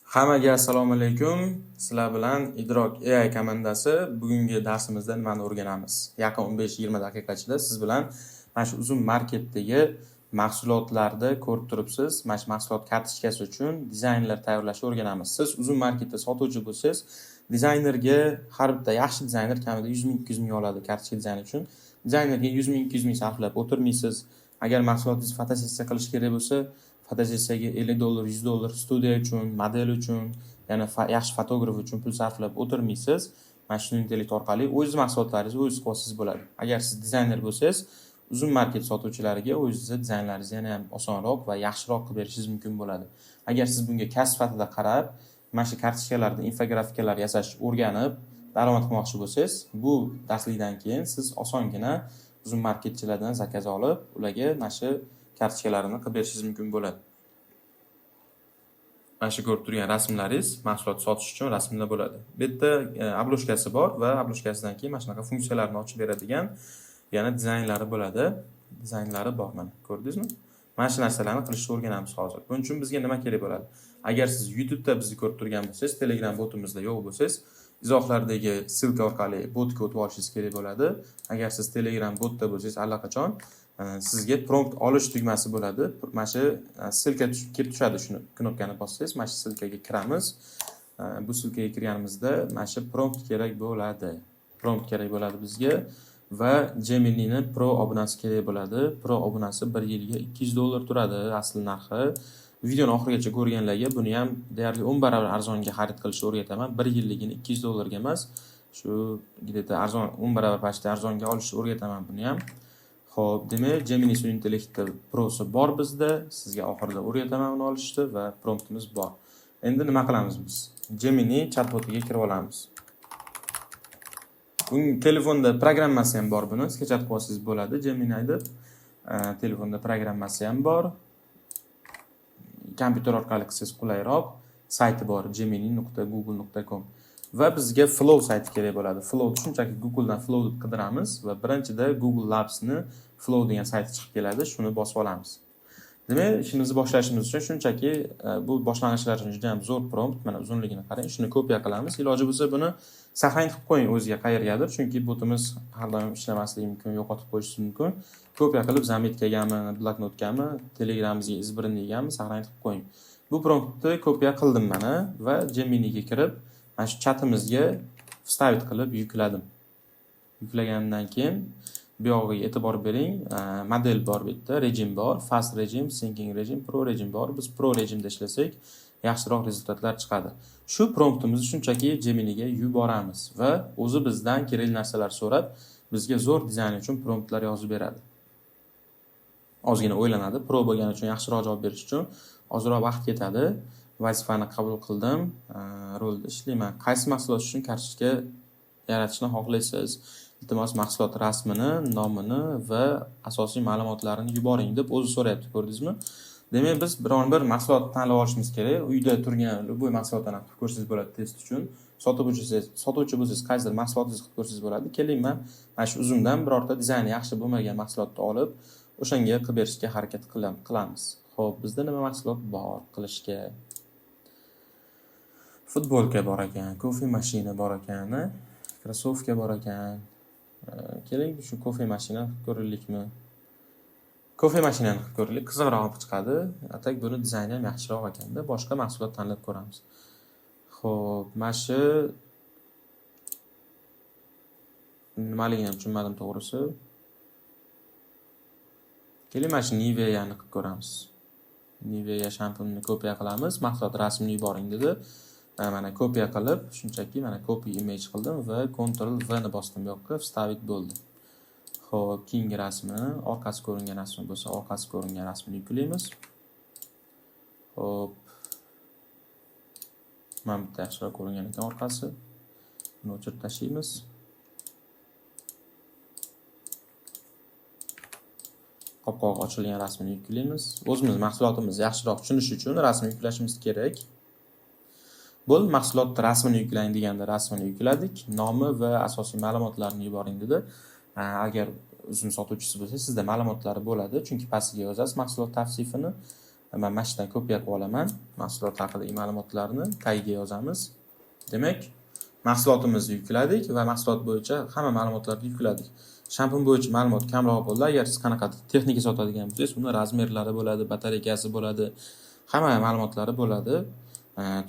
Hammaga assalomu alaykum. Sizlar bilan Idrok AI komandasi bugungi darsimizda nimani o'rganamiz? Yaqin 15-20 daqiqa ichida siz bilan mana shu uzun marketdagi mahsulotlarni ko'rib turibsiz. Mana shu mahsulot kartochkasi uchun dizaynlar tayyorlashni o'rganamiz. Siz uzun marketda sotuvchi bo'lsangiz, dizaynerga har bitta yaxshi dizayner kamida 100 ming 200 ming oladi kartochka dizayni uchun. Dizaynerga 100 ming 200 ming sarflab o'tirmaysiz. Agar mahsulotingiz fotosessiya qilish kerak bo'lsa, fotosessiyaga $50, $100 studiya uchun, model uchun, yana yaxshi fotograf uchun pul sarflab o'tirmaysiz. Mana shu intellekt orqali o'z mahsulotlaringizni o'zingiz qilasiz bo'ladi. Agar siz dizayner bo'lsangiz, uzun market sotuvchilariga o'zingizni dizaynlaringizni yana ham osonroq va yaxshiroq qilib berishingiz mumkin bo'ladi. Agar siz bunga kasb sifatida qarab, mana shu kartochkalarni infografikalar yasash o'rganib, daromad qilmoqchi bo'lsangiz, bu darslikdan keyin siz osongina uzun marketchilardan zakaz olib, ularga mana shu kartochkalarini qilib berishingiz mumkin bo'ladi. Mana shu ko'rib turgan rasmlaringiz mahsulot sotish uchun rasmlar bo'ladi. Bu yerda obloshkasi bor va obloshkasidan keyin mana shunaqa funksiyalarni ochib beradigan yana dizaynlari bo'ladi. Dizaynlari bor mana, ko'rdingizmi? Mana shu narsalarni qilishni o'rganamiz hozir. Buning uchun bizga nima kerak bo'ladi? Agar siz YouTube'da bizni ko'rib turgan bo'lsangiz, Telegram botimizda yo'q bo'lsangiz, izohlardagi silka orqali botga o'tib olishingiz kerak bo'ladi. Agar siz Telegram botda bo'lsangiz, allaqachon sizga prompt olish tugmasi bo'ladi. Mana shu silka kelib tushadi, shuni knopkani bossangiz, mana shu silkaga kiramiz. Bu silkaga kirganimizda mana shu prompt kerak bo'ladi. Prompt kerak bo'ladi bizga va Gemini'ni Pro obunasi kerak bo'ladi. Pro obunasi 1 yilga $200 turadi asl narxi. Videoni oxirigacha ko'rganlarga buni ham deyarli 10 barobar arzonga xarid qilishni o'rgataman. 1 yilligini $200 ga emas, shu gideta arzon 10 barobar pashta arzonga olishni o'rgataman buni ham. Xo'p, demak, Gemini sun'iy intellekti Pro'si bor bizda. Sizga oxirida o'rgataman uni olishni va promptimiz bor. Endi nima qilamiz biz? Gemini chatbotiga kirib olamiz. Uning telefonda programmasi ham bor buni. Skechab qo'ysangiz bo'ladi Gemini deb. Telefonda programmasi ham bor. Kompyuter orqali qilsangiz qulayroq. Sayti bor gemini.google.com. Va bizga Flow sayti kerak bo'ladi. Flow shunchaki Google dan Flow deb qidiramiz va birinchida Google Labs'ni Flow degan sayti chiqib keladi. Shuni bosib olamiz. Demak, ishimizni boshlashimiz uchun shunchaki bu boshlang'ichlar uchun juda ham zo'r prompt. Mana uzunligini qarang. Shuni kopiya qilamiz. Iloji bo'lsa buni saqlanib qilib qo'ying o'ziga qayergadir, chunki botimiz har doim ishlamasligi mumkin, yo'qotib qo'yishi mumkin. Kopiya qilib zametkagami, bloknotgami, Telegramimizga izbirinligami saqlanib qilib qo'ying. Bu promptni kopiya qildim mana va Gemini'ga kirib, mana shu chatimizga vstavit qilib yukladim. Yuklagandan keyin bu yog'iga e'tibor bering, model bor bu yerda, rejim bor, fast rejim, syncing rejim, pro rejim bor. Biz pro rejimda ishlasak, yaxshiroq rezultatlar chiqadi. Shu promptimizni shunchaki Gemini'ga yuboramiz va o'zi bizdan kerakli narsalar so'rab, bizga zo'r dizayn uchun promptlar yozib beradi. Ozgina o'ylanadi, pro bo'lgani uchun yaxshiroq javob berish uchun ozroq vaqt ketadi. Vazifani qabul qildim, rolda ishlayman. Qaysi mahsulot uchun kartochka yaratishni xohlaysiz? Iltimos mahsulot rasmini, nomini va asosiy ma'lumotlarini yuboring deb o'zi so'rayapti, ko'rdingizmi? Demak, biz biron-bir mahsulot tanlab olishimiz kerak. Uyda turgan bu mahsulotlarni qilib ko'rsangiz bo'ladi test uchun. Sotuvchi bo'lsangiz, qaysidir mahsulotingizni qilib ko'rsangiz bo'ladi. Keling, mana shu uzundan birorta dizayni yaxshi bo'lmagan mahsulotni olib, o'shanga qilib berishga harakat qilamiz. Xo'p, bizda nima mahsulot bor qilishga? Futbolka bor ekan, kofe mashina bor ekan, krossovka bor ekan. Keling, shu kofe mashinani qilib ko'raylikmi? Kofe mashinani qilib ko'raylik, qizig'roq chiqadi. Atak buni dizayni ham yaxshiroq ekanda, boshqa mahsulot tanlab ko'ramiz. Xo'p, mana shu nimaligini ham tushunmadim to'g'risi. Keling, mana shu Nivea'ni qilib ko'ramiz. Nivea shampunini kopiya qilamiz, mahsulot rasmini yuboring dedi. Mana kopiya qilib, shunchaki mana copy image qildim va Ctrl V ni bosdim bu yoqqa, vstavit bo'ldi. Xo'p, keyingi rasmi, orqasi ko'ringan rasmi bo'lsa, orqasi ko'ringan rasmini yuklaymiz. Xo'p. Mana bitta yaxshiroq ko'ringan ekan orqasi. Buni o'chirib tashlaymiz. Qopqoq ochilgan rasmini yuklaymiz. O'zimiz mahsulotimiz yaxshiroq tushunish uchun rasmni yuklashimiz kerak. Bu mahsulot rasmini yuklang deganda rasmini yukladik. Nomi va asosiy ma'lumotlarini yuboring dedi. Agar uzun sotuvchisi bo'lsa, sizda ma'lumotlari bo'ladi, chunki pastiga yozasiz mahsulot tavsifini. Men mana shundan kopiya qilib olaman. Mahsulot haqidagi ma'lumotlarni tagiga yozamiz. Demak, mahsulotimizni yukladik va mahsulot bo'yicha hamma ma'lumotlarni yukladik. Shampun bo'yicha ma'lumot kamroq bo'ldi. Agar siz qanaqadir texnika sotadigan bo'lsangiz, uni razmerlari bo'ladi, batareykasi bo'ladi, hamma ma'lumotlari bo'ladi.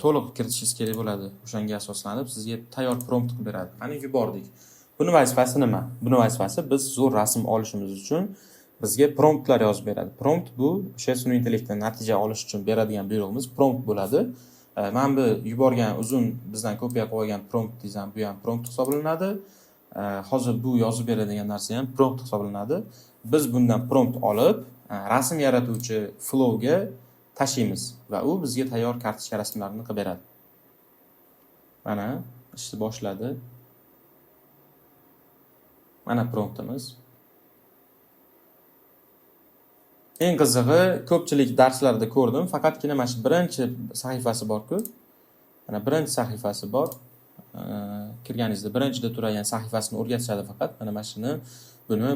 To'liq kiritishingiz kerak bo'ladi. O'shanga asoslanib sizga tayyor prompt qilib beradi. Qani yubordik. Buni vazifasi nima? Buni vazifasi biz zo'r rasm olishimiz uchun bizga promptlar yozib beradi. Prompt bu o'sha sun'iy intellektdan natija olish uchun beradigan buyruqimiz prompt bo'ladi. Mana bu yuborgan uzun bizdan kopiya qilib olgan promptingiz ham bu ham prompt hisoblanadi. Hozir bu yozib beradigan narsa ham prompt hisoblanadi. Biz bundan prompt olib, rasm yaratuvchi Flowga tashlaymiz va u bizga tayyor kartochka rasmlarini qilib beradi. Mana ishni boshladi. Mana promptimiz. Eng qizig'i, ko'pchilik darslarda ko'rdim, faqatgina mana shu birinchi sahifasi bor-ku. Mana birinchi sahifasi bor. Kirganingizda birinchida turadigan sahifasini o'rgatishadi faqat. Mana shuni,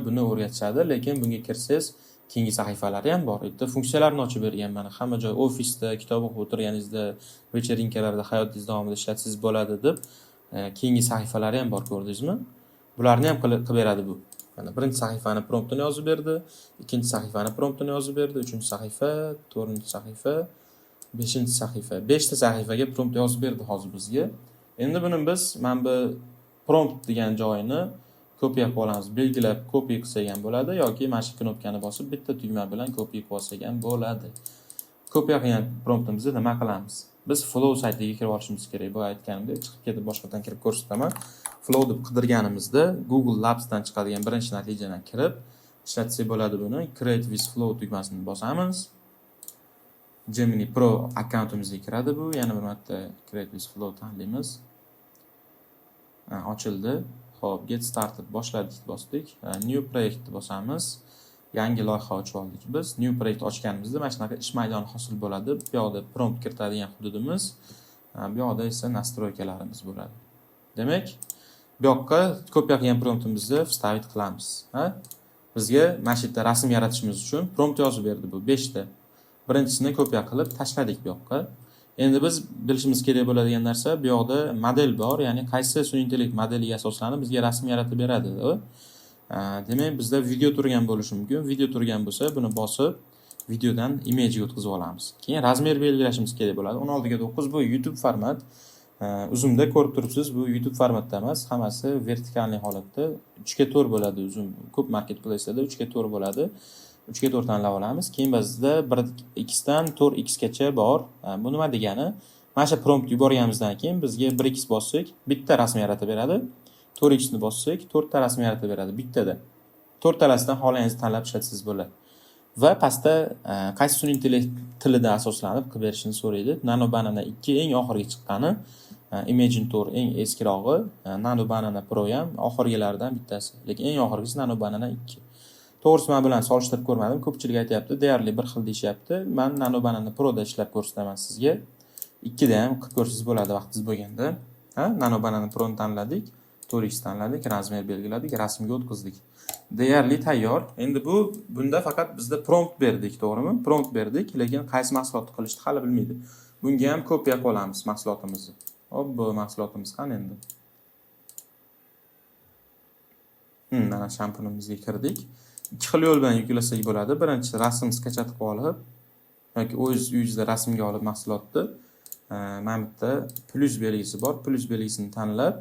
buni o'rgatishadi, lekin bunga kirsangiz keyingi sahifalari ham bor. Bitta funksiyalarni ochib bergan. Mana hamma joy ofisda, kitob o'qib o'tirganingizda, vecherinkalarda hayotingiz davomida ishlatsangiz bo'ladi deb keyingi sahifalari ham bor, ko'rdingizmi? Bularni ham qilib beradi bu. Mana birinchi sahifani promptini yozib berdi, ikkinchi sahifani promptini yozib berdi, uchinchi sahifa, to'rtinchi sahifa, beshinchi sahifa. 5 ta sahifaga prompt yozib berdi hozir bizga. Endi buni biz mana bu prompt degan joyini kopiya qilib olamiz. Belgilab kopiya qilsak ham bo'ladi yoki mana shu knopkani bosib bitta tugma bilan kopiya qilib olsak ham bo'ladi. Kopiya qilgan promptimizni nima qilamiz? Biz Flow saytiga kirib olishimiz kerak. Bu aytganimdek, chiqib ketib boshqadan kirib ko'rsataman. Flow deb qidirganimizda Google Labs'dan chiqadigan birinchi natijadan kirib ishlatsak bo'ladi buni. Create with Flow tugmasini bosamiz. Gemini Pro akkauntimizga kiradi bu. Yana bir marta Create with Flow tanlaymiz. Ochildi. Xo'p, get started boshladik bosdik. New project bosamiz. Yangi loyiha ochib oldik biz. New project ochganimizda mana shunaqa ish maydoni hosil bo'ladi. Bu yoqda prompt kiritadigan hududimiz, bu yoqda esa nastroykalarimiz bo'ladi. Demak, bu yoqqa kopiya qilgan promptimizni vstavit qilamiz. Bizga mana shu yerda rasm yaratishimiz uchun prompt yozib berdi bu 5 ta. Birinchisini kopiya qilib tashladik bu yoqqa. Endi biz bilishimiz kerak bo'ladigan narsa, bu yoqda model bor, ya'ni qaysi sun'iy intellekt modeliga asoslanib bizga rasm yaratib beradi. Demak, bizda video turgan bo'lishi mumkin. Video turgan bo'lsa, buni bosib videodan image o'tkazib olamiz. Keyin razmer belgilashimiz kerak bo'ladi. 16:9 bu YouTube format. Uzunda ko'rib turibsiz, bu YouTube formatda emas, hammasi vertikalniy holatda 3:4 bo'ladi uzun. Ko'p marketplace'larda 3:4 bo'ladi. 3:4 tanlab olamiz. Keyin bizda 1x dan 4x gacha bor. Bu nima degani? Mana shu prompt yuborganimizdan keyin bizga 1x bossak, bitta rasm yaratib beradi. 4x ni bossak, 4 ta rasm yaratib beradi bittada. 4 talasidan xohlagangizni tanlab ishlatsangiz bo'ladi. Va pastda qaysi sun'iy intellekt tilida asoslanib qilib berishini so'raydi. Nano Banana 2 eng oxirgi chiqqani, Imagen Tour eng eskirog'i, Nano Banana Pro ham oxirgilaridan bittasi. Lekin eng oxirgisi Nano Banana 2. To'g'risi men bilan solishtirib ko'rmadim. Ko'pchilik aytayapti, deyarli bir xil deyishyapti. Men Nano Banana Pro da ishlab ko'rsataman sizga. 2 da ham qilib ko'rsangiz bo'ladi vaqtingiz bo'lganda. Nano Banana Pro ni tanladik. 4x tanladik, razmer belgiladik, rasmga o'tkazdik. Deyarli tayyor. Endi bunda faqat bizda prompt berdik, to'g'rimi? Prompt berdik, lekin qaysi mahsulotni qilishni hali bilmaydi. Bunga ham kopiya qilib olamiz mahsulotimizni. Hop, bu mahsulotimiz qani endi? Mana shampunimizga kirdik. 2 xil yo'l bilan yuklasak bo'ladi. Birinchi rasm sketchat qilib olib yoki o'z uyingizda rasmga olib mahsulotni mana bu yerda plus belgisi bor. Plus belgisini tanlab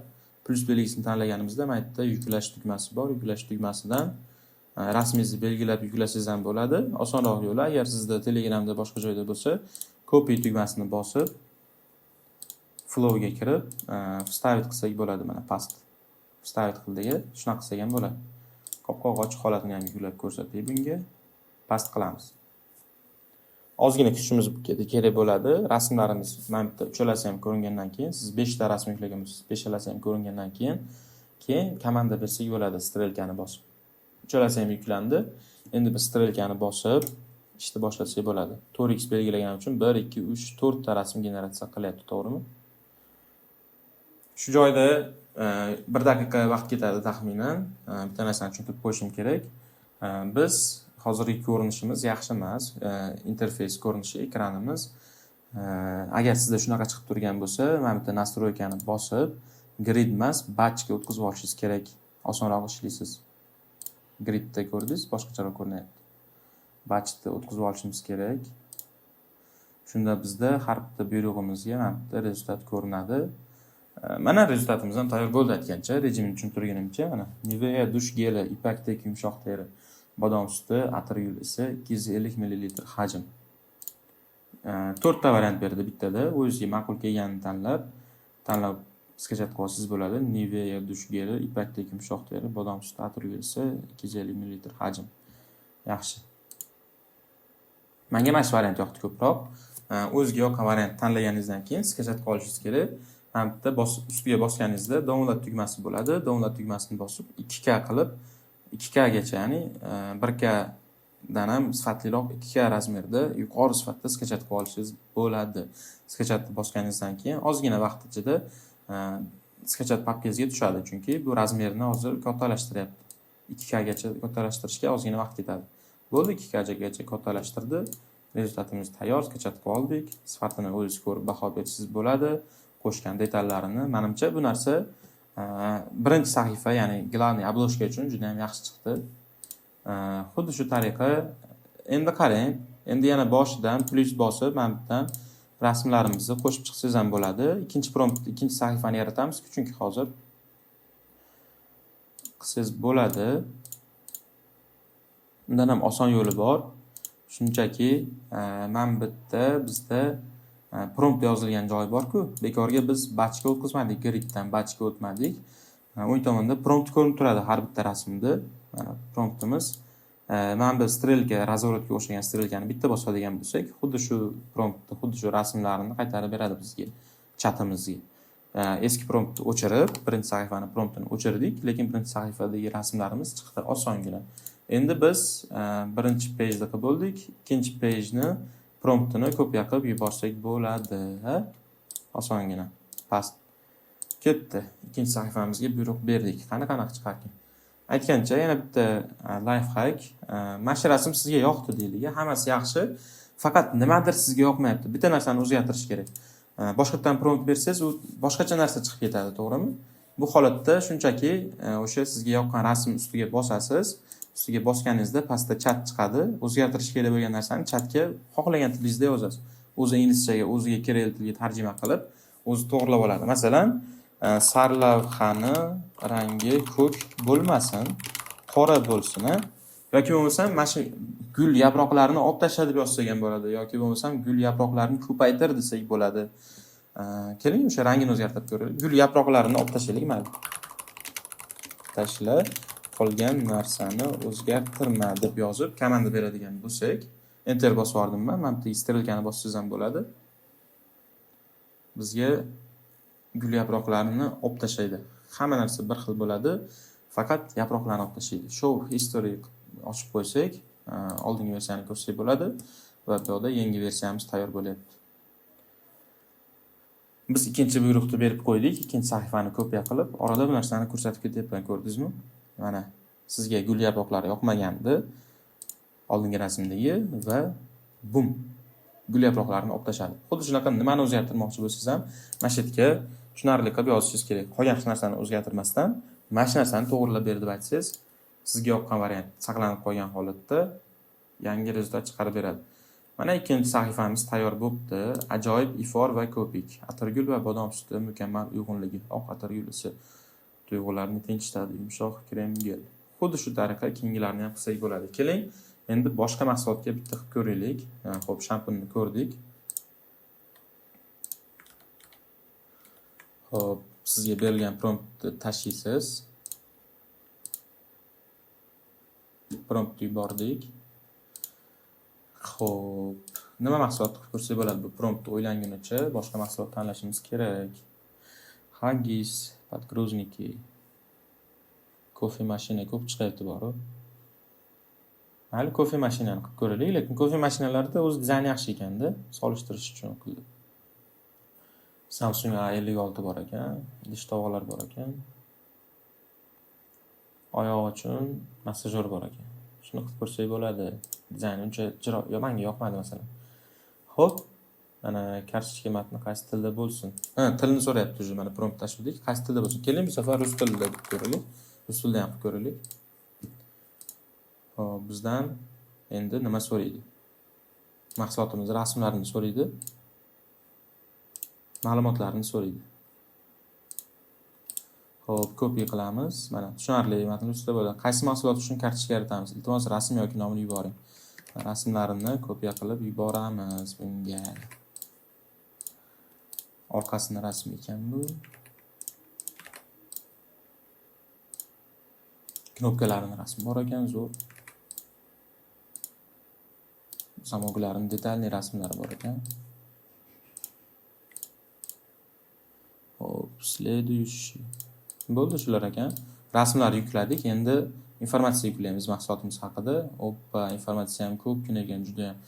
plus belgisini tanlaganimizda mana yerda yuklash tugmasi bor. Yuklash tugmasidan rasmingizni belgilab yuklasangiz ham bo'ladi. Osonroq yo'li, agar sizda Telegramda boshqa joyda bo'lsa, copy tugmasini bosib Flow ga kirib, vstavit qilsak bo'ladi. Mana past vstavit qildik. Shunaqa qilsak ham bo'ladi. Qop-qop ochiq holatini ham yuklab ko'rsatdik bunga. Past qilamiz. Ozgina kuchimiz kerak bo'ladi. Rasmlarimiz mana bitta uchalasi ham ko'ringandan keyin, siz 5 ta rasm yuklagan bo'lsangiz, 5talasi ham ko'ringandan keyin komanda bersak bo'ladi, strelkani bosib. Uchalasi ham yuklandi. Endi biz strelkani bosib ishni boshlasak bo'ladi. 4x belgilagan uchun 1 2 3 4 ta rasm generatsiya qilyapti, to'g'rimi? Shu joyda 1 daqiqa vaqt ketadi taxminan. Bitta narsani tushuntirib qo'yishim kerak. Biz hozirgi ko'rinishimiz yaxshi emas. Interfeys ko'rinishi ekranimiz. Agar sizda shunaqa chiqib turgan bo'lsa, mana bitta nastroykani bosib, grid emas, batchga o'tkazib olishingiz kerak. Osonroq ishlaysiz. Gridda ko'rdingiz, boshqacharoq ko'rinyapti. Batchda o'tkazib olishimiz kerak. Shunda bizda har bitta buyrug'imizga mana bitta rezultat ko'rinadi. Mana rezultatimiz ham tayyor bo'ldi aytgancha, rejimini tushuntirganimcha, mana Nivea dush geli, ipakdek yumshoq teri, bodom suti, atir yul isi 250 ml hajm. 4 ta variant berdi bittada. O'zingizga ma'qul kelganini tanlab skachat qilsangiz bo'ladi. Nivea dush geli, ipakdek yumshoq teri, bodom suti, atir yul isi 250 ml hajm. Yaxshi. Menga mana shu variant yoqdi ko'proq. O'zingizga yoqqan variant tanlaganingizdan keyin skachat qolishingiz kerak. Mana bitta ustiga bosganingizda download tugmasi bo'ladi. Download tugmasini bosib 2K qilib 2K gacha, ya'ni 1K dan ham sifatliroq 2K razmerda yuqori sifatda skachat qilib olishingiz bo'ladi. Skachatni bosganingizdan keyin ozgina vaqt ichida skachat papkangizga tushadi, chunki bu razmerni hozir kattalashtiryapti. 2K gacha kattalashtirishga ozgina vaqt ketadi. Bo'ldi, 2K gacha kattalashtirdi. Rezultatimiz tayyor, skachat qilib oldik. Sifatini o'zingiz ko'rib baho berishingiz bo'ladi. Qo'shgan detallarini. Menimcha bu narsa birinchi sahifa, ya'ni glavniy obloshka uchun juda ham yaxshi chiqdi. Xuddi shu tariqa endi qarang, endi yana boshidan plus bosib, mana bundan rasmlarimizni qo'shib chiqsangiz ham bo'ladi. Ikkinchi prompt, ikkinchi sahifani yaratamiz, chunki hozir qilsangiz bo'ladi. Undan ham oson yo'li bor. Shunchaki mana bitta bizda prompt yozilgan joy bor-ku, bekorga biz batchga o'tkazmadik, griddan batchga o'tmadik. O'ng tomonda prompt ko'rinib turadi har bitta rasmda. Mana promptimiz. Mana biz strelka, razворотga o'xshagan strelkani bitta bosadigan bo'lsak, xuddi shu promptni, xuddi shu rasmlarni qaytarib beradi bizga, chatimizga. Eski promptni o'chirib, birinchi sahifani promptini o'chirdik, lekin birinchi sahifadagi rasmlarimiz chiqdi osongina. Endi biz birinchi pejda qilib bo'ldik, ikkinchi pejni promptini kopiya qilib yuborsak bo'ladi. Osongina. Past ketdi. Ikkinchi sahifamizga buyruq berdik. Qanaqa chiqarkan. Aytgancha yana bitta life hack. Mana shu rasm sizga yoqdi deylik. Hammasi yaxshi, faqat nimadir sizga yoqmayapti. Bitta narsani o'zgartirish kerak. Boshqadan prompt bersangiz, u boshqacha narsa chiqib ketadi, to'g'rimi? Bu holatda shunchaki o'sha sizga yoqqan rasm ustiga bosasiz. Ustiga bosganingizda pastda chat chiqadi. O'zgartirish kerak bo'lgan narsani chatga xohlagan tilingizda yozasiz. O'zi inglizchaga, o'ziga kerakli tilga tarjima qilib, o'zi to'g'rilab oladi. Masalan, sarlavhani rangi ko'k bo'lmasin, qora bo'lsin, yoki bo'lmasam mana shu gul yaproqlarini olib tashlab deb yozsak ham bo'ladi, yoki bo'lmasam gul yaproqlarini ko'paytir desak bo'ladi. Keling, o'sha rangini o'zgartirib ko'raylik. Gul yaproqlarini olib tashlaylik, mana. Tashla, qolgan narsani o'zgartirma deb yozib komanda beradigan bo'lsak, enter bosib yubordim men. Mana bitta strelkani bossangiz ham bo'ladi. Bizga gul yaproqlarini olib tashlaydi. Hamma narsa bir xil bo'ladi, faqat yaproqlarni olib tashlaydi. Show history ochib qo'ysak, oldingi versiyani ko'rsak bo'ladi va bu yerda yangi versiyamiz tayyor bo'lyapti. Biz ikkinchi buyruqni berib qo'ydik, ikkinchi sahifani kopiya qilib, orada bu narsani ko'rsatib ketyapman, ko'rdingizmi? Mana sizga gul yaproqlari yoqmagandi oldingi rasmdagi va bum, gul yaproqlarini olib tashladi. Xuddi shunaqa nimani o'zgartirmoqchi bo'lsangiz ham, mana shu yerga tushunarli qilib yozishingiz kerak. Qolgan hech narsani o'zgartirmasdan, mana shu narsani to'g'rilab ber deb aytsangiz, sizga yoqqan variant saqlanib qolgan holatda yangi rezultat chiqarib beradi. Mana ikkinchi sahifamiz tayyor bo'libdi. Ajoyib ifor va ko'pik. Atirgul va bodom suti mukammal uyg'unligi. Oq atirgul isi tuyg'ularni tinchitadi, yumshoq krem gel. Xuddi shu tariqa keyingilarni ham qilsak bo'ladi. Keling, endi boshqa mahsulotga bitta qilib ko'raylik. Xo'p, shampunni ko'rdik. Xo'p, sizga berilgan promptni tashlaysiz. Promptni yubordik. Xo'p, nima mahsulot qilib ko'rsak bo'ladi? Bu prompt o'ylangunicha boshqa mahsulot tanlashimiz kerak. Haggis, podgruzniki, kofe mashina ko'p chiqayapti bor-ku. Hali kofe mashinani qilib ko'raylik, lekin kofe mashinalarida o'z dizayni yaxshi ekanda, solishtirish uchun qildim. Samsung A56 bor ekan, idish tovoqlar bor ekan. Oyoq uchun massajyor bor ekan. Shuni qilib ko'rsak bo'ladi. Dizayn uncha menga yoqmadi masalan. Xo'p, mana kartochka matni qaysi tilda bo'lsin? Tilni so'rayapti o'zi, mana prompt tashuvdik. Qaysi tilda bo'lsin? Keling bu safar rus tilida deb ko'raylik. Rus tilida ham qilib ko'raylik. Xo'p, bizdan endi nima so'raydi? Mahsulotimiz rasmlarini so'raydi. Ma'lumotlarni so'raydi. Xo'p, copy qilamiz. Mana tushunarli matn ustida bo'ladi. Qaysi mahsulot uchun kartochka yaratamiz? Iltimos rasm yoki nomini yuboring. Rasmlarini kopiya qilib yuboramiz bunga. Orqasini rasm ekan bu. Knopkalarini rasm bor ekan, zo'r. Samoglarining detalli rasmlari bor ekan. Hop, следующий. Bo'ldi shular ekan. Rasmlarni yukladik. Endi informatsiya yuklaymiz mahsulotimiz haqida. Hoppa, informatsiya ham ko'pgina ekan, juda ham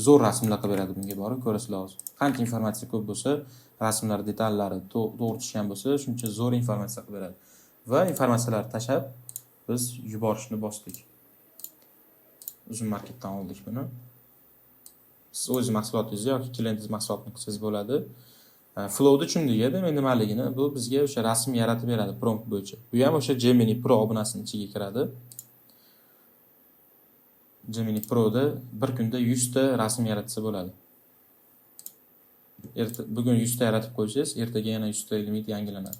zo'r rasmlar qilib beradi bunga borib ko'rasiz lozim. Qancha informatsiya ko'p bo'lsa, rasmlar detallari to'g'ri tushgan bo'lsa, shuncha zo'r informatsiya qilib beradi. Va informatsiyalarni tashab biz yuborishni bosdik. Uzun marketdan oldik buni. Siz o'z mahsulotingizni yoki klientingiz mahsulotini qilsangiz bo'ladi. Flow'da tushundik edi, men nimaligini. Bu bizga o'sha rasm yaratib beradi prompt bo'yicha. Bu ham o'sha Gemini Pro obunasining ichiga kiradi. Gemini Pro'da bir kunda 100 ta rasm yaratsa bo'ladi. Bugun 100 ta yaratib qo'ysangiz, ertaga yana 100 ta limit yangilanadi.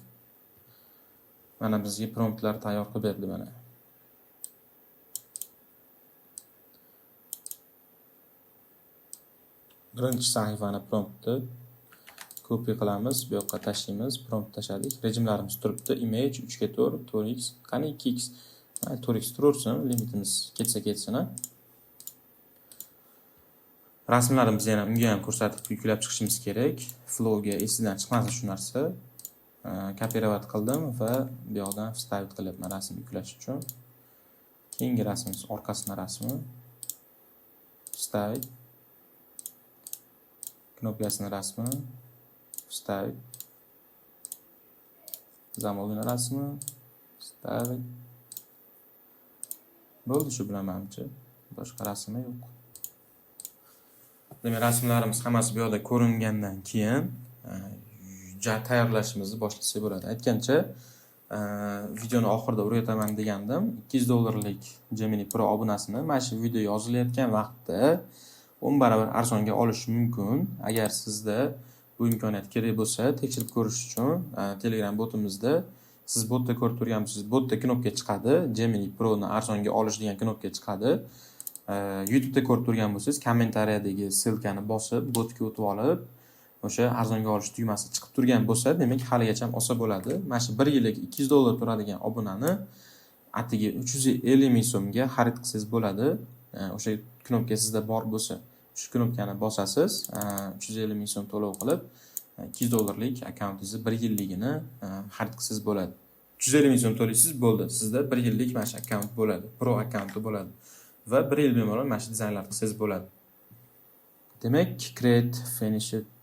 Mana bizga promptlar tayyor qilib berdi mana. Birinchi sahifani promptni copy qilamiz, bu yoqqa tashlaymiz, prompt tashladik. Rejimlarimiz turibdi, image 3x4, 4x, qani 2x. 4x turaversin, limitimiz ketsa-ketsin. Rasmlarimiz yana unga ham ko'rsatib yuklab chiqishimiz kerak. Flowga esidan chiqmasa shu narsa. Kopirovat qildim va bu yoqdan vставить qilyapman rasm yuklash uchun. Keyingi rasmimiz orqasini rasmi. Vставить. Knopkasini rasmi. Vставить. Zamolni rasmi. Vставить. Bo'ldi, shu bilan menimcha boshqa rasmi yo'q. Demak, rasmlarimiz hammasi bu yoqda ko'ringandan keyin tayyorlashimizni boshlasak bo'ladi. Aytgancha, videoni oxirida o'rgataman degandim. $200 Gemini Pro obunasini mana shu video yozilayotgan vaqtda 10 barobar arzonga olish mumkin. Agar sizda bu imkoniyat kerak bo'lsa, tekshirib ko'rish uchun Telegram botimizda siz botda ko'rib turgansiz, botda knopka chiqadi, Gemini Pro ni arzonga olish degan knopka chiqadi. YouTube'da ko'rib turgan bo'lsangiz, kommentariyadagi silkani bosib, botga o'tib olib, o'sha arzonga olish tugmasi chiqib turgan bo'lsa, demak haligacha olsa bo'ladi. Mana shu 1 yillik $200 turadigan obunani atigi 350 ming so'mga xarid qilsangiz bo'ladi. O'sha knopka sizda bor bo'lsa, shu knopkani bosasiz, 350 ming so'm to'lov qilib, $200 akkauntingizni 1 yilligini xarid qilsangiz bo'ladi. 350 ming so'm to'laysiz, bo'ldi. Sizda 1 yillik mana shu akkaunt bo'ladi, Pro akkaunti bo'ladi. Va 1 yil bemalol mana shu dizaynlarni qilsangiz bo'ladi. Demak, create, finish it,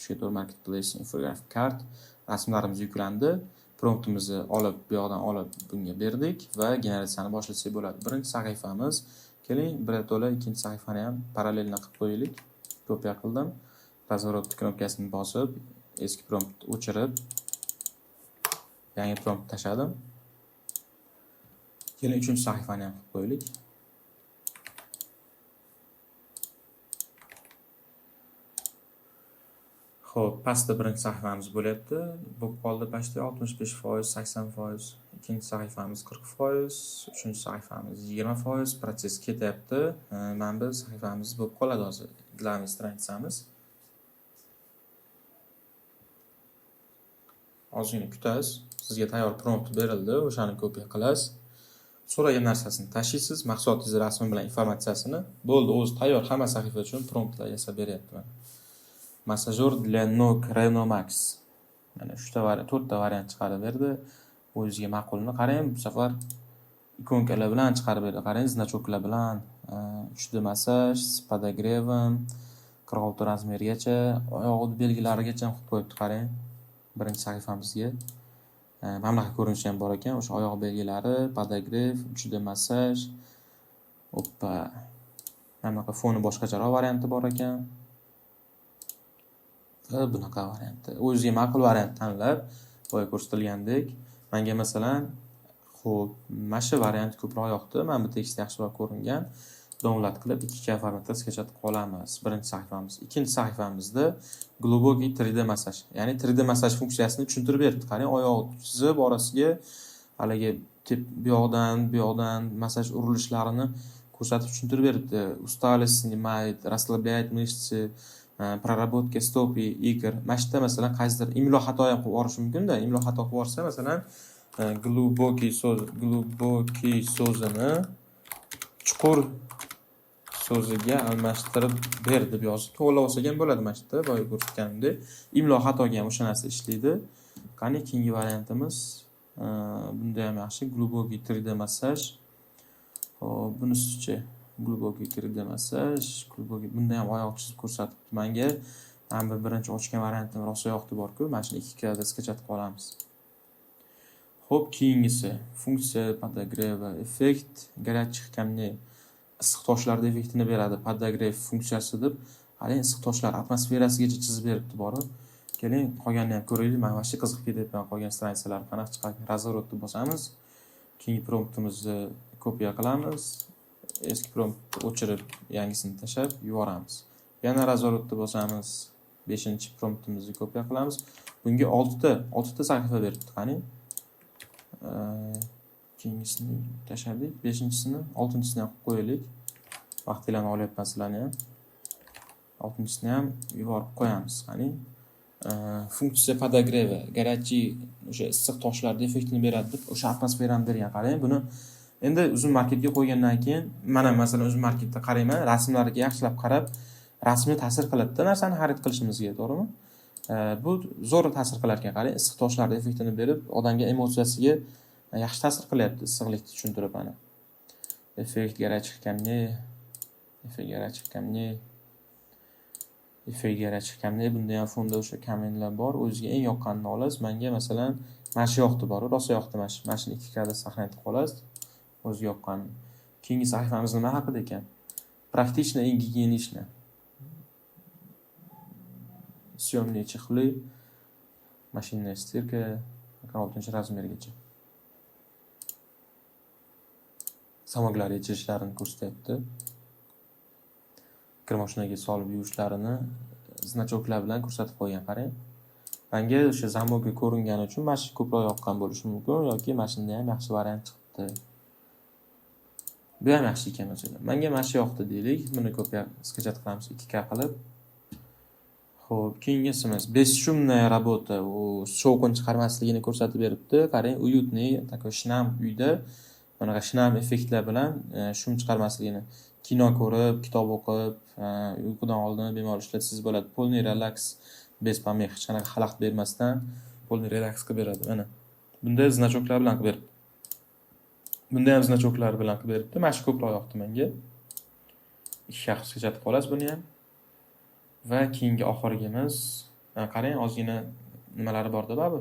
Shuttle Marketplace, infographic card rasmlarimiz yuklandi. Promptimizni olib, bu yoqdan olib bunga berdik va generatsiyani boshlasak bo'ladi. Birinchi sahifamiz. Keling, birato'la ikkinchi sahifani ham parallelni qilib qo'yaylik. Kopiya qildim. Razворот knopkasini bosib, eski prompt o'chirib, yangi prompt tashladim. Keling, uchinchi sahifani ham qilib qo'yaylik. Xo'p, pastda birinchi sahifamiz bo'lyapti. Bo'lib qoldi pastda 65%, 80%, ikkinchi sahifamiz 40%, uchinchi sahifamiz 20%, proses ketyapti. Mana bu sahifamiz bo'lib qoladi hozir. Главный stranitsamiz. Ozgina kutasiz. Sizga tayyor prompt berildi, o'shani kopiya qilasiz. So'ragan narsasini tashlaysiz, mahsulotingiz rasmi bilan informatsiyasini. Bo'ldi, o'zi tayyor hamma sahifa uchun promptlar yasab beryapti. Massajyor для ног Reno Max. Mana 4 ta variant chiqarib berdi. O'zingizga ma'qulini qarang, bu safar ikonkalar bilan chiqarib berdi. Qarang, znachoklar bilan 3D massaj, podogrevam, 46 razmergacha, oyoq belgilarigacha qilib qo'yibdi, qarang. Birinchi sahifamizga. Mana bunaqa ko'rinishi ham bor ekan. O'sha oyoq belgilari, podogrev, 3D massaj, Hoppa. Mana bunaqa foni boshqacharoq varianti bor ekan. Va bunaqa varianti. O'zingizga ma'qul variant tanlab, boya ko'rsatilgandek, menga masalan, xo'p, mana shu variant ko'proq yoqdi. Mana bu tekst yaxshiroq ko'ringan. Download qilib 2K formatda sketchat qilib olamiz. Birinchi sahifamiz. Ikkinchi sahifamizda Globoki 3D massaj, ya'ni 3D massaj funksiyasini tushuntirib berdi. Qarang, oyoq chizib orasiga haligi bu yoqdan massaj urilishlarini ko'rsatib tushuntirib beribdi. Усталость снимает, расслабляет мышцы, проработка стопы, игр. Mana shu masalan qaysidir imlo xato ham qilib yuborish mumkin-da. Imlo xato qilib yuborsa, masalan, глубокий so'zini chuqur so'ziga almashtirib ber deb yozib to'g'rilab olsak ham bo'ladi. Mana shu yerda boya ko'rsatganimdek imlo xatoga ham o'sha narsa ishlaydi. Qani keyingi variantimiz bunda ham yaxshi, глубокий 3D massaj. Hop, bunisichi глубокий 3D massaj, bunda ham oyoq chizib ko'rsatibdi menga. Mana bu birinchi ochgan variantim rosa yoqdi bor-ku, mana shuni 2K da sketchat qilib olamiz. Hop, keyingisi funksiya подогрева effekt, горячих камней. Issiq toshlarda effektini beradi. Подогрев funksiyasi deb, qarang, issiq toshlar atmosferasigacha chizib beribdi borib. Keling, qolganini ham ko'raylik. Men vaqti qiziqib ketyapman qolgan stranitsalar qanaqa chiqadi. Razворот deb bosamiz. Keyingi promptimizni kopiya qilamiz. Eski promptni o'chirib, yangisini tashlab yuboramiz. Yana razворот deb bosamiz. 5-promptimizni kopiya qilamiz. Bunga 6 ta sahifa beribdi, qani. Keyingisini tashladik, 5-sini, 6-sini ham qo'yib qo'yaylik. Vaqtlarni olyapman sizlarni ham. 6-sini ham yuborib qo'yamiz, qani. Funksiya подогрева, горячий o'sha issiq toshlarda effektini beradi deb o'sha atmosferani bergan, qarang. Buni endi uzun marketga qo'ygandan keyin, mana masalan uzun marketda qarayman, rasmlariga yaxshilab qarab, rasmi ta'sir qiladi-da narsani xarid qilishimizga, to'g'rimi? Bu zo'r ta'sir qilar ekan, qarang, issiq toshlarda effektini berib, odamga emotsiyasiga yaxshi ta'sir qilyapti, issiqlikni tushuntirib mana. Effekt горячих камней, bunda ham fonda o'sha kamenlar bor. O'ziga eng yoqqanini olasiz. Menga masalan mana shu yoqdi bor, rosa yoqdi mana shu. Mana shuni 2K da saqlanib qolasiz. O'ziga yoqqan. Keyingi sahifamiz nima haqida ekan? Практично и гигиенично. Съемные чехлы, машинная стирка, 6-razmergacha. Samoglar yechirishlarini ko'rsatyapti. Kir mashinaga solib yuvishlarini znachoklar bilan ko'rsatib qo'ygan, qarang. Menga o'sha zamogga ko'ringani uchun mana shu ko'proq yoqqan bo'lishi mumkin yoki mana shunda ham yaxshi variant chiqibdi. Bu ham yaxshi ekan masalan. Menga mana shu yoqdi deylik. Buni kopiya sketchat qilamiz 2K qilib. Xo'p, keyingisimiz бесшумная работа. U shovqin chiqarmasligini ko'rsatib beribdi. Qarang, уютный, такой shnam uyda bunaqa shnam effektlar bilan shum chiqarmasligini, kino ko'rib, kitob o'qib, uyqudan oldin bemalol ishlatsangiz bo'ladi. Полный relaks, без помех, hech qanaqa xalaqit bermasdan полный relaks qilib beradi. Mana. Bunda znachoklar bilan qilib beribdi. Bunda ham znachoklar bilan qilib beribdi. Mana shu ko'proq yoqdi menga. 2 yaxshi sketchat qolasiz buni ham. Va keyingi oxirgimiz, qarang, ozgina nimalari bor-da bu.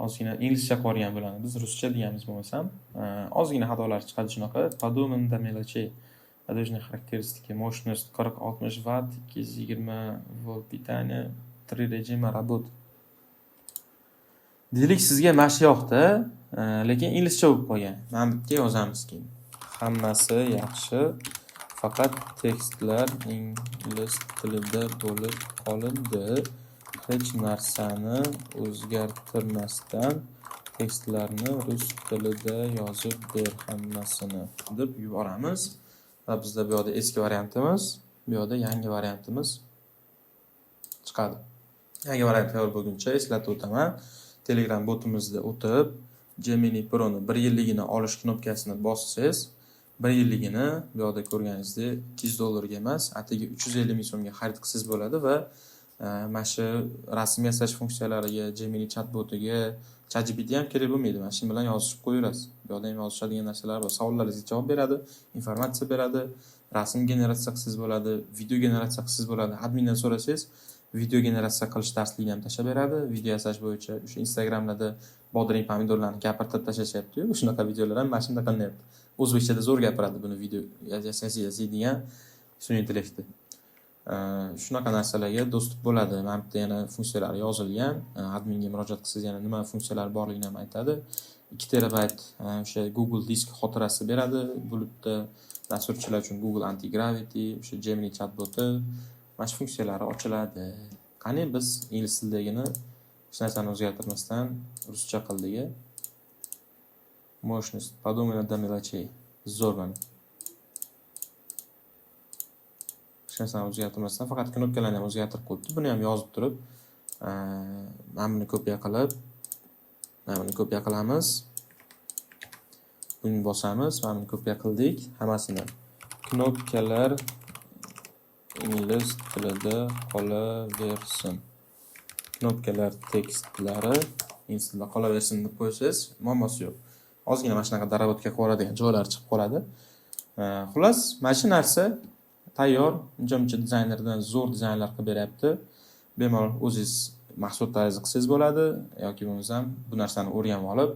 Ozgina inglizcha qilgan bo'ladi. Biz ruscha deganmiz bo'lmasam, ozgina xatolar chiqadi shunaqa. Подуман до мелочей. Подвижные характеристики, мощность 40-60 Вт, 220 volt питания, 3 rejima работы. Deylik sizga mana shu yoqda, lekin inglizcha bo'lib qolgan. Mana bu yerga yozamiz keyin. Hammasi yaxshi, faqat tekstlar ingliz tilida bo'lib qolindi. Hech narsani o'zgartirmasdan tekstlarni rus tilida yozib ber hammasini deb yuboramiz. Va bizda bu yoqda eski variantimiz, bu yoqda yangi variantimiz chiqadi. Yangi variant tayyor bo'lguncha eslatib o'taman. Telegram botimizda o'tib, Gemini Pro'ni 1 yilligini olish knopkasini bossangiz, 1 yilligini bu yoqda ko'rganingizdek $200 ga emas, atigi 350 ming so'mga xarid qilsangiz bo'ladi va mana shu rasm yasash funksiyalariga, Gemini chatbotiga, ChatGPT ham kerak bo'lmaydi. Mana shu bilan yozishib qo'yaverasiz. Bu yerda ham yozishadigan narsalar bor. Savollaringizga javob beradi, informatsiya beradi, rasm generatsiya qilsangiz bo'ladi, video generatsiya qilsangiz bo'ladi. Admindan so'rasangiz, video generatsiya qilish darsligini ham tashlab beradi. Video yasash bo'yicha o'sha Instagramlarda bodring pomidorlarni gapirtirib tashlashyapti-yu, shunaqa videolar ham mana shunda qilinyapti. O'zbekchada zo'r gapiradi buni video yasaydigan sun'iy intellektda. Shunaqa narsalarga dostуп bo'ladi. Mana bu yerda yana funksiyalari yozilgan. Adminga murojaat qilsangiz yana nima funksiyalari borligini ham aytadi. 2 terabayt o'sha Google disk xotirasi beradi. Bulutda dasturchilar uchun Google Antigravity, o'sha Gemini chatboti, mana shu funksiyalari ochiladi. Qani biz ingliz tilidagini hech narsani o'zgartirmasdan ruscha qildik. Мощность подумай до мелочей. Zo'r mana. Hech narsani o'zgartirmasdan faqat knopkalarni ham o'zgartirib qo'yibdi. Buni ham yozib turib, mana buni kopiya qilib, mana buni kopiya qilamiz. Buni bosamiz, mana buni kopiya qildik. Hammasini knopkalar ingliz tilida qolaversin. Knopkalar tekstlari ingliz tilida qolaversin deb qo'ysangiz, muammosi yo'q. Ozgina mana shunaqa darobotga qo'yadigan joylar chiqib qoladi. Xullas, mana shu narsa tayyor, uncha dizaynerdan zo'r dizaynlar qilib beryapti. Bemalol o'zingiz mahsulotlaringizni qilsangiz bo'ladi yoki bo'lmasam bu narsani o'rganib olib,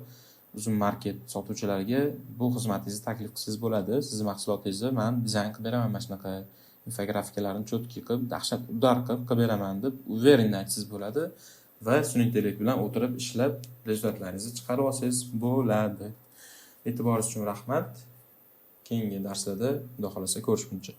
uzun market sotuvchilarga bu xizmatingizni taklif qilsangiz bo'ladi. Sizning mahsulotingizni men dizayn qilib beraman, mana shunaqa infografikalarni cho'tki qilib, dahshat udar qilib beraman deb uverенно aytsangiz bo'ladi va sun'iy intellekt bilan o'tirib ishlab rezultatlaringizni chiqarib olsangiz bo'ladi. E'tiboringiz uchun rahmat. Keyingi darslarda xudo xolasa ko'rishguncha.